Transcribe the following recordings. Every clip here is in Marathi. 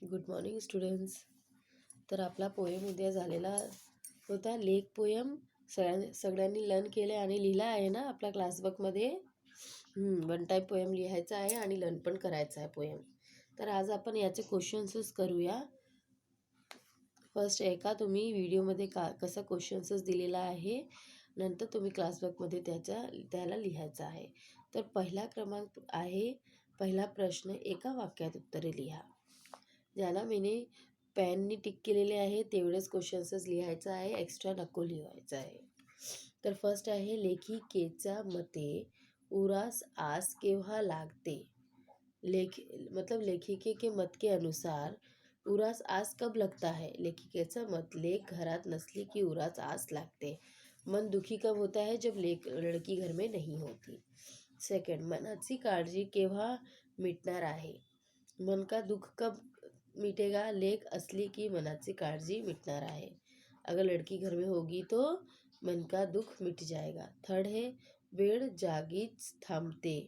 Good morning students. तर आपला पोएम उद्या झालेला होता. लेख पोएम सगळ्यांनी लर्न केलं आणि लिहिला आहे ना आपल्या क्लासवर्कमध्ये. वन टाईप पोएम लिहायचा आहे आणि लर्न पण करायचा आहे पोएम. तर आज आपण याचे क्वेश्चन्सच करूया. फर्स्ट एका तुम्ही व्हिडिओमध्ये कसा क्वेश्चन्सच दिलेला आहे, नंतर तुम्ही क्लासवर्कमध्ये त्याला लिहायचा आहे. तर पहिला क्रमांक आहे, पहिला प्रश्न, एका वाक्यात उत्तरे लिहा. ज्याला मीने पेननी टिक केलेले आहे तेवढेच क्वेश्चन्सच लिहायचं आहे, एक्स्ट्रा नको लिहायचं आहे. तर फर्स्ट आहे, लेखिकेच्या मते उरास आस केव्हा लागते. मतलब लेखिके के मत के अनुसार उरास आस कब लगता है. लेखिकेचं मत, लेख घरात नसली की उरास आस लागते. मन दुखी कब होता है, जब लड़की घर में नहीं होती. सेकंड, मनाची काळजी केव्हा मिटणार आहे. मन का दुख कब मिटेगा. लेख असली की मनाची काळजी मिटणार आहे. अगर लड़की घर में होगी तो मन का दुख मिट जाएगा. थर्ड है, वेळ जागीच थांबते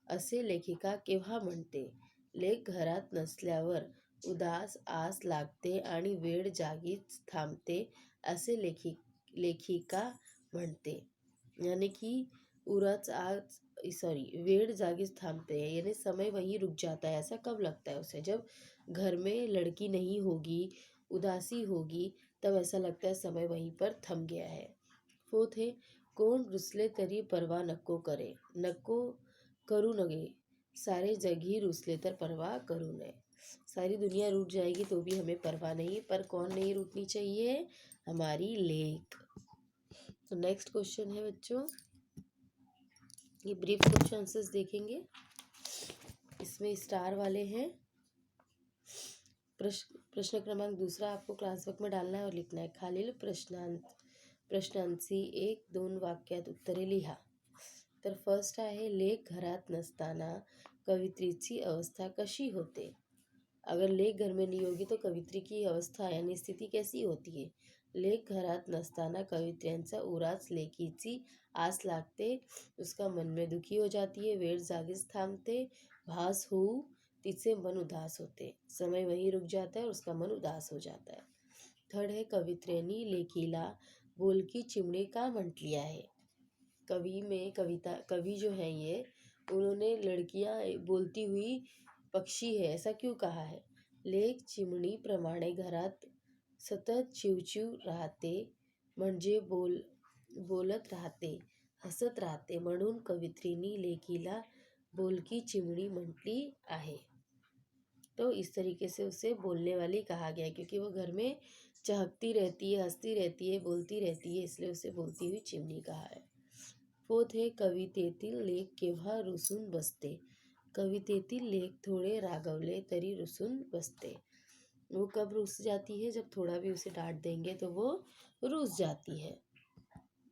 असे लेखिका केव्हा म्हणते. लेख घरात नसल्यावर उदास आस लागते आणि वेळ जागीच थांबते असे लेखिका म्हणते. यानी कि वेळ जागीच थांबते यानी समय वहीं रुक जाता है. ऐसा कब लगता है उसे, जब घर में लड़की नहीं होगी, उदासी होगी, तब ऐसा लगता है समय वहीं पर थम गया है. फोर्थ है, कोण रुसले तरी परवा नको करे. नको करू नये, सारे जग ही रुसले तर परवाह करू नये. सारी दुनिया रूठ जाएगी तो भी हमें परवाह नहीं, पर कौन नहीं रूठनी चाहिए, हमारी लेख. तो नेक्स्ट क्वेश्चन है बच्चों, ये ब्रीफ क्वेश्चन आंसर्स देखेंगे. इसमें स्टार वाले हैं. प्रश्न क्रमांक दूसरा आपको क्लासवर्क में डालना है और लिखना है. खालील प्रश्नांची 1-2 वाक्यात उत्तरे लिहा. तर फर्स्ट आहे, लेख घरात नसताना कवित्रीची अवस्था कशी होते. अगर लेख घर में नहीं होगी तो कवित्री की अवस्था यानी स्थिति कैसी होती है. लेख घरात नसताना कवित्र्यांचा उरास लेकीची आस लागते, उसका मन में दुखी हो जाती है. वेळ जागीच थांबते, भास होऊ तिचे मन उदास होते. समय वहीं रुक जाता है, उसका मन उदास हो जाता है. थर्ड है, कवित्र्यांनी लेकीला बोलकी चिमणी का म्हटली आहे. कवि जो है ये, उन्होंने लड़कियां बोलती हुई पक्षी है ऐसा क्यों कहा है. लेख चिमणी प्रमाणे घरात सतत चिवचिव राहते, म्हणजे बोलत राहते, हसत राहते, म्हणून कवित्रीनी लेकीला बोलकी चिमणी म्हटली आहे. तो इस तरीके से उसे बोलने वाली कहा गया, क्योंकि वो घर में चहकती रहती है, हंसती रहती है, बोलती रहती है, इसलिए उसे बोलती हुई चिमणी कहा है. फोर्थ है, कवितेतील लेख केव्हा रुसून बसते. कवितेतील लेख थोड़े रागवले तरी रुसून बसते. वो कब रुस जाती है, जब थोड़ा भी उसे डांट देंगे तो वो रुस जाती है.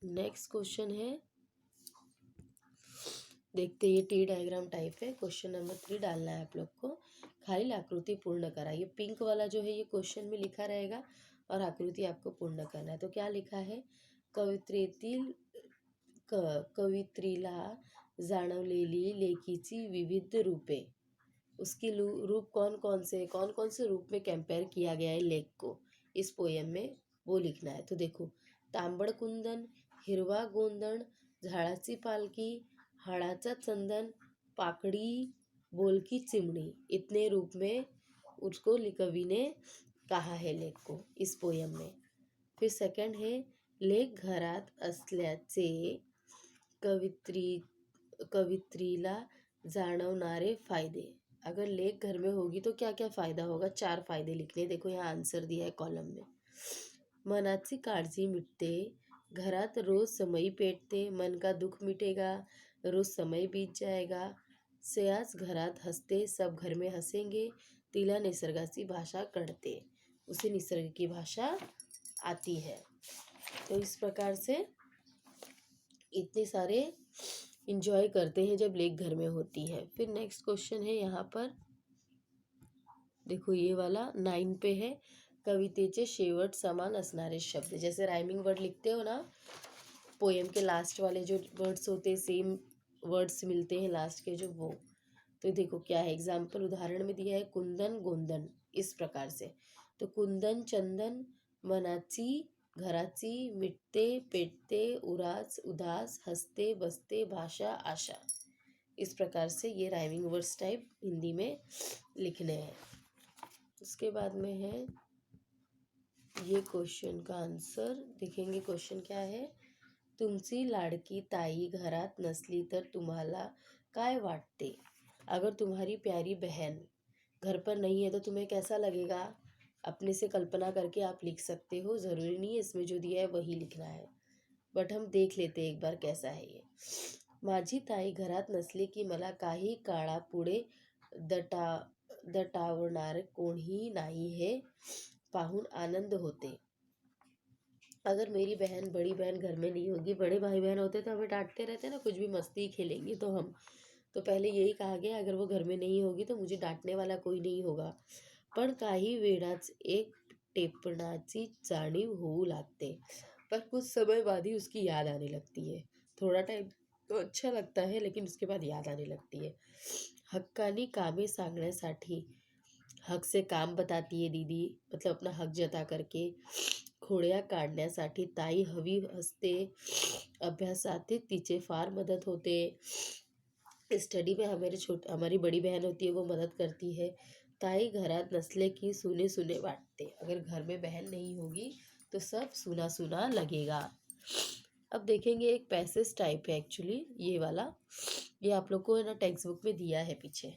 नेक्स्ट क्वेश्चन है, देखते ये टी डायग्राम टाइप है. क्वेश्चन नंबर 3 डालना है आप लोग को. खाली आकृति पूर्ण करा. ये पिंक वाला जो है ये क्वेश्चन में लिखा रहेगा और आकृति आपको पूर्ण करना है. तो क्या लिखा है, कवित्रीला जाणवलेली लेकीची विविध रूपे. उसकी रूप कौन कौन से रूप में कंपेयर किया गया है लेख को इस पोएम में, वो लिखना है. तो देखो, तांबड कुंदन, हिरवा गोंदण, झाडाची पालकी, हाडाचा चंदन, पाकड़ी, बोलकी चिमणी, इतने रूप में उसको कवि ने कहा है लेख को इस पोएम में. फिर सेकंड है, लेख घरात असल्याचे कवित्रीला जाणवणारे फायदे. अगर लेख घर में होगी तो क्या क्या फ़ायदा होगा. 4 फायदे लिखने. देखो यहाँ आंसर दिया है कॉलम में. मनाची काळजी मिटते, घरात रोज समई पेटते, मन का दुख मिटेगा, रोज समय बीत जाएगा. सयाच घरात हंसते, सब घर में हंसेंगे, तिला निसर्गाची भाषा कळते, उसे निसर्ग की भाषा आती है. तो इस प्रकार से इतने सारे इंजॉय करते हैं जब लेख घर में होती है. फिर नेक्स्ट क्वेश्चन है यहाँ पर, देखो ये वाला 9 पे है, कवितेचे शेवट समान असणारे शब्द. जैसे राइमिंग वर्ड लिखते हो ना, पोएम के लास्ट वाले जो वर्ड्स होते हैं, सेम वर्ड्स मिलते हैं लास्ट के जो, वो. तो देखो क्या है, एग्जाम्पल उदाहरण में दिया है, कुंदन गोंदन. इस प्रकार से। तो कुंदन चंदन मनाची घराची मिटते पेटते उदास हंसते बसते भाषा आशा। इस प्रकार से ये राइमिंग वर्ड्स टाइप हिंदी में लिखने हैं। उसके बाद में है ये क्वेश्चन का आंसर देखेंगे। क्वेश्चन क्या है, तुमची लाडकी ताई घरात नसली तर तुम्हाला काय वाटते। अगर तुम्हारी प्यारी बहन घर पर नहीं है तो तुम्हें कैसा लगेगा। अपने से कल्पना करके आप लिख सकते हो, ज़रूरी नहीं है इसमें जो दिया है वही लिखना है, बट हम देख लेते एक बार कैसा है ये। माझी ताई घरात नसली की मला काही काळापुढे दटावणार कोणी नाही हे पाहून आनंद होते। अगर मेरी बहन बड़ी बहन घर में नहीं होगी, बड़े भाई बहन होते तो हमें डांटते रहते ना, कुछ भी मस्ती खेलेंगे तो हम, तो पहले यही कहा गया अगर वो घर में नहीं होगी तो मुझे डांटने वाला कोई नहीं होगा। पण काही वेळाच एक टेपणाची जाणीव होऊ लागते, पर कुछ समय बाद ही उसकी याद आने लगती है। थोड़ा टाइम तो अच्छा लगता है लेकिन उसके बाद याद आने लगती है। हक्कानी कामे सांगण्यासाठी हक से काम बताती है दीदी, मतलब अपना हक जता करके। खोड्या काढण्यासाठी ताई हवी असते, अभ्यासात तिचे फार मदत होते। स्टडी में हमारी बड़ी बहन होती है वो मदद करती है। ताई घरात नसले की सुने सुने बांटते, अगर घर में बहन नहीं होगी तो सब सुना सुना लगेगा। अब देखेंगे एक पैसेज टाइप है एक्चुअली ये वाला, ये आप लोग को है ना टेक्स्ट बुक में दिया है पीछे।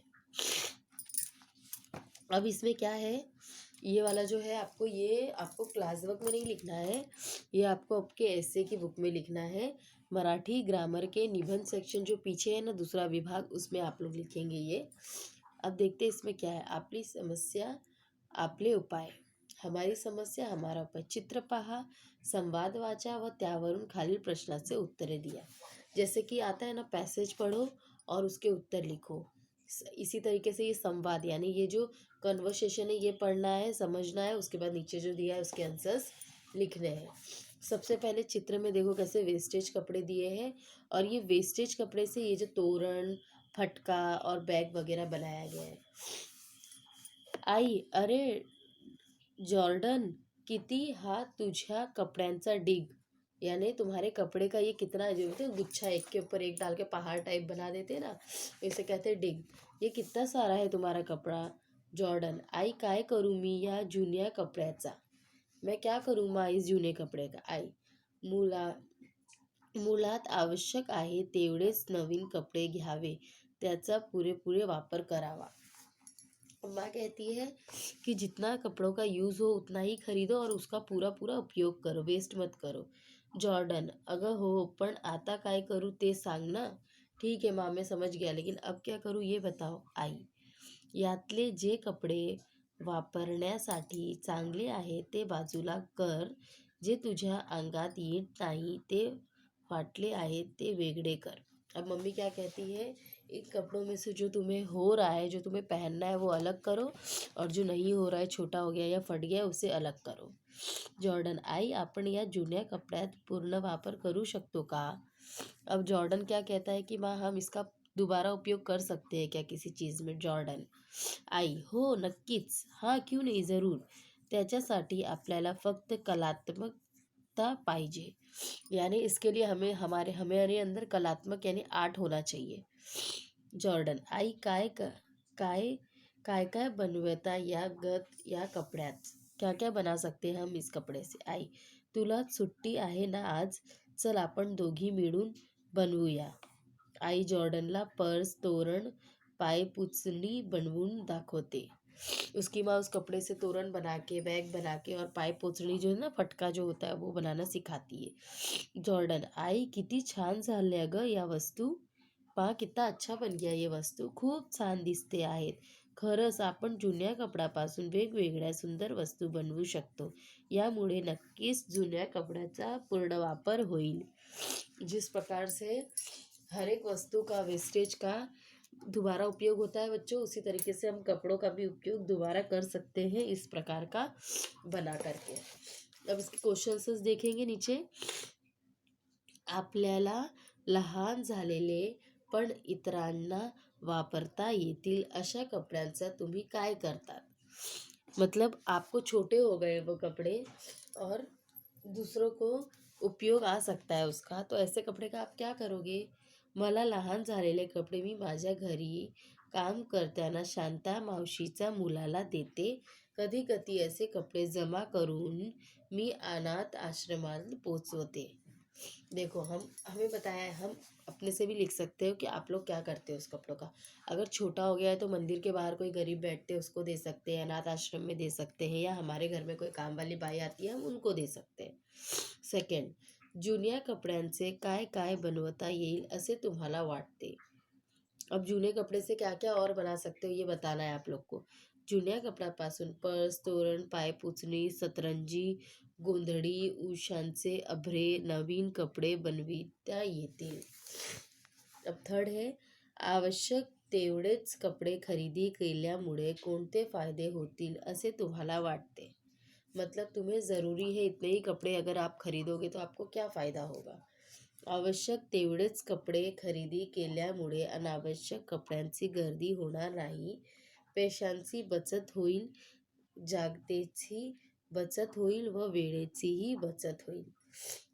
अब इसमें क्या है, ये वाला जो है आपको ये आपको क्लास वर्क में नहीं लिखना है, ये आपको आपके ऐसे की बुक में लिखना है। मराठी ग्रामर के निबंध सेक्शन जो पीछे है ना दूसरा विभाग, उसमें आप लोग लिखेंगे ये। अब देखते हैं इसमें क्या है। आपली समस्या आपले उपाय, हमारी समस्या हमारा उपाय, चित्र पहा, संवाद वाचा व त्यावरून खालील प्रश्नाचे उत्तरे दिया। जैसे कि आता है ना पैसेज पढ़ो और उसके उत्तर लिखो। इसी तरीके से ये संवाद यानी ये जो कन्वर्सेशन है ये पढ़ना है समझना है, उसके बाद नीचे जो दिया है उसके आंसर्स लिखने हैं। सबसे पहले चित्र में देखो कैसे वेस्टेज कपड़े दिए हैं, और ये वेस्टेज कपड़े से ये जो तोरण फटका और बैग वगैरह बनाया गया है। आई अरे जॉर्डन किती हा तुझ्या कपड्यांचा डिग, यानी तुम्हारे कपड़े का ये कितना जो होते हैं गुच्छा एक के ऊपर एक डाल के पहाड़ टाइप बना देते हैं ना, इसे कहते हैं डिग। ये कितना सारा है तुम्हारा कपड़ा। जॉर्डन आई काय करू मी या जुन्या कपड्याचा, मैं क्या करूँ माँ इस जुने कपड़े का। आई मुला मुलात आवश्यक आहे तेवढेच नवीन कपडे घ्यावे, त्याचा पुरेपूरे वापर करावा। माँ कहती है कि जितना कपड़ों का यूज़ हो उतना ही खरीदो और उसका पूरा पूरा उपयोग करो, वेस्ट मत करो। जॉर्डन अगं हो पण आता काय करूँ ते सांग ना। ठीक है माँ मैं समझ गया, लेकिन अब क्या करूँ ये बताओ। आई यातले जे कपडे वापरण्यासाठी चांगले आहे ते बाजूला कर, जे तुझ्या अंगात येत नाही ते फाटले आहे ते वेगळे कर। अब मम्मी क्या कहती है, इन कपड़ों में से जो तुम्हें हो रहा है जो तुम्हें पहनना है वो अलग करो, और जो नहीं हो रहा है छोटा हो गया या फट गया उसे अलग करो। जॉर्डन आई आपण या जुन्या कपड्यात पूर्ण वापर करू शकतो का। अब जॉर्डन क्या कहता है कि माँ हम इसका दोबारा उपयोग कर सकते हैं क्या किसी चीज़ में। जॉर्डन आई हो नक्कीच, हाँ क्यों नहीं ज़रूर, त्याच्यासाठी आपल्याला फक्त कलात्मकता पाहिजे, यानी इसके लिए हमारे अंदर कलात्मक यानी आर्ट होना चाहिए। जॉर्डन आई काय काय काय बनवता या कपड्यात, क्या क्या बना सकते हैं हम इस कपड़े से। आई तुला सुट्टी आहे ना आज, चल आपण दोघी मिळून बनवूया। आई जॉर्डनला पर्स तोरण पायपुचणी बनवून दाखवते। उसकी माँ उस कपड़े से तोरण बना के बैग बना के और पाय पोचणी जो है ना फटका जो होता है वो बनाना सिखाती है। जॉर्डन आई किती छान झाल्या ग या वस्तू, पहा कितना अच्छा बन गया ये वस्तू, खूप छान दिसते आहेत। खरंच आपण जुन्या कपड्यापासून वेगवेगळ्या सुंदर वस्तू बनवू शकतो, यामुळे नक्कीच जुन्या कपड्याचा पूर्ण वापर होईल। जिस प्रकार से हर एक वस्तु का वेस्टेज का दोबारा उपयोग होता है बच्चों, उसी तरीके से हम कपड़ों का भी उपयोग दोबारा कर सकते हैं इस प्रकार का बना करके। अब इसके क्वेश्चंस देखेंगे नीचे। आपल्याला लहान झालेले पण इतरांना वापरता येतील अशा कपड्यांचा तुम्ही काय करतात। मतलब आपको छोटे हो गए वो कपड़े और दूसरों को उपयोग आ सकता है उसका, तो ऐसे कपडे का आप क्या करोगे? मला लहान झालेले कपडे मी माझ्या घरी काम करताना शांता मावशीच्या मुलाला देते. कधी कधी ऐसे कपडे जमा करून मी अनाथ आश्रमात पोचवते. देखो हम हमें बताया है, हम अपने से भी लिख सकते हो कि आप लोग क्या करते हो उस कपड़ों का। अगर छोटा हो गया है तो मंदिर के बाहर कोई गरीब बैठते हैं उसको दे सकते हैं, अनाथ आश्रम में दे सकते हैं, या हमारे घर में कोई काम वाली बाई आती है हम उनको दे सकते हैं. सेकंड, जुन्या कपड्यांचे काय काय बनवता येईल असे तुम्हाला वाटते? अब जुने कपड़े से क्या क्या और बना सकते हो ये बताना है आप लोग को. जुन्या कपड्यापासून पर्स, तोरण, पायपुसणी, सतरंजी, गोंधळी, उशांचे अभ्रे, नवीन कपडे बनविता येतील. अब थर्ड है, आवश्यक तेवढेच कपडे खरेदी केल्यामुळे कोणते फायदे होतील असे तुम्हाला वाटते? मतलब तुम्हें ज़रूरी है इतने ही कपड़े अगर आप खरीदोगे तो आपको क्या फ़ायदा होगा? आवश्यक तेवढेच कपडे खरेदी केल्यामुळे अनावश्यक कपड्यांची गर्दी होणार नाही. पैशांची बचत होईल, जागतेची बचत होईल व वेळेचीही बचत होईल.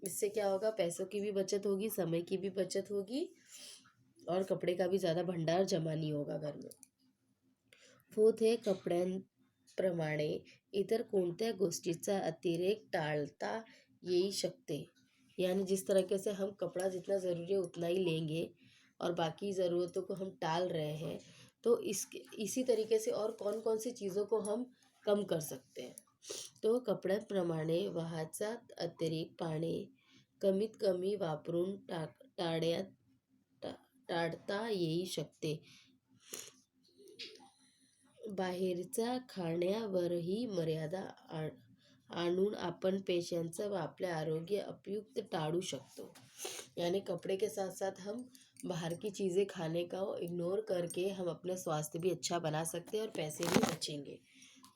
इससे क्या होगा? पैसों की भी बचत होगी, समय की भी बचत होगी और कपड़े का भी ज़्यादा भंडार जमा नहीं होगा घर में. फोर्थ है, कपड्यांप्रमाणे इतर कोणत्या गोष्टीचा अतिरेक टाळता येऊ शकते? यानी जिस तरीके से हम कपड़ा जितना ज़रूरी है उतना ही लेंगे और बाकी ज़रूरतों को हम टाल रहे हैं, तो इसी तरीके से और कौन कौन सी चीज़ों को हम कम कर सकते हैं? तो कपड्यांप्रमाणे वाहाचा अतिरेक पाणे कमीत कमी वापरून टाळता येऊ शकते. बाहेरच्या खाण्यावरही मर्यादा आणून आपण पैशांचा व आपले आरोग्य उपयुक्त टाळू शकतो. यानी कपड़े के साथ साथ हम बाहर की चीज़ें खाने का इग्नोर करके हम अपना स्वास्थ्य भी अच्छा बना सकते हैं और पैसे भी बचेंगे.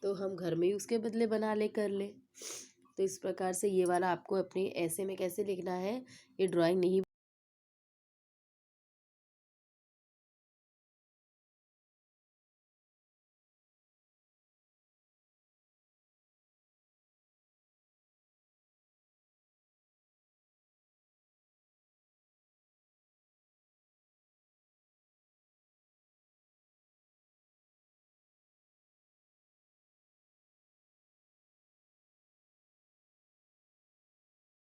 तो हम घर में ही उसके बदले बना ले कर ले. तो इस प्रकार से ये वाला आपको अपने ऐसे में कैसे लिखना है, ये ड्राइंग नहीं